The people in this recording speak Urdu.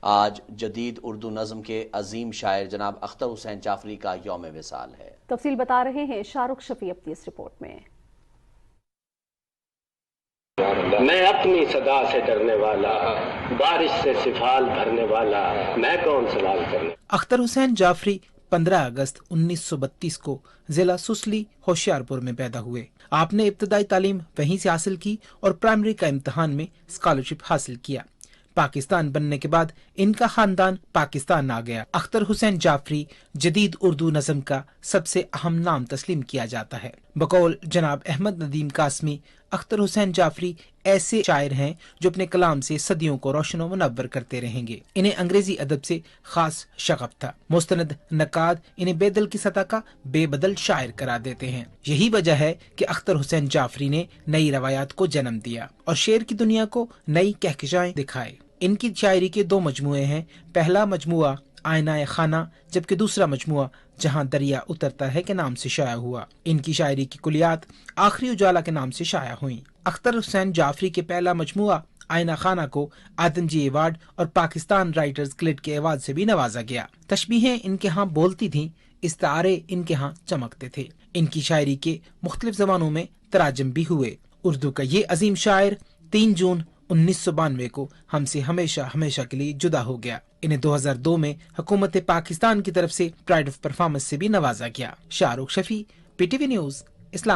آج جدید اردو نظم کے عظیم شاعر جناب اختر حسین جعفری کا یوم وصال ہے۔ تفصیل بتا رہے ہیں شاہ رخ شفیع اپنی اس رپورٹ میں۔ میں اپنی صدا سے ڈرنے والا، بارش سے سفال بھرنے والا، میں کون سوال کرنے۔ اختر حسین جعفری 15 اگست 1932 کو ضلع سسلی ہوشیارپور میں پیدا ہوئے۔ آپ نے ابتدائی تعلیم وہیں سے حاصل کی اور پرائمری کا امتحان میں اسکالرشپ حاصل کیا۔ پاکستان بننے کے بعد ان کا خاندان پاکستان آ گیا۔ اختر حسین جعفری جدید اردو نظم کا سب سے اہم نام تسلیم کیا جاتا ہے۔ بقول جناب احمد ندیم قاسمی، اختر حسین جعفری ایسے شاعر ہیں جو اپنے کلام سے صدیوں کو روشن و منور کرتے رہیں گے۔ انہیں انگریزی ادب سے خاص شغف تھا۔ مستند نقاد انہیں بے دل کی سطح کا بے بدل شاعر قرار دیتے ہیں۔ یہی وجہ ہے کہ اختر حسین جعفری نے نئی روایات کو جنم دیا اور شعر کی دنیا کو نئی کہکشائیں دکھائے۔ ان کی شاعری کے 2 مجموعے ہیں۔ پہلا مجموعہ آئینہ خانہ، جبکہ دوسرا مجموعہ جہاں دریا اترتا ہے کے نام سے شائع ہوا۔ ان کی شاعری کی کلیات آخری اجالا کے نام سے شائع ہوئیں۔ اختر حسین جعفری کے پہلا مجموعہ آئینہ خانہ کو آدم جی ایوارڈ اور پاکستان رائٹرز گلڈ کے ایوارڈ سے بھی نوازا گیا۔ تشبیہیں ان کے ہاں بولتی تھیں، استعارے ان کے ہاں چمکتے تھے۔ ان کی شاعری کے مختلف زبانوں میں تراجم بھی ہوئے۔ اردو کا یہ عظیم شاعر 3 جون 1992 کو ہم سے ہمیشہ کے لیے جدا ہو گیا۔ انہیں 2002 میں حکومت پاکستان کی طرف سے پرائڈ آف پرفارمنس سے بھی نوازا گیا۔ شاہ رخ شفیع، PTV نیوز، اسلام۔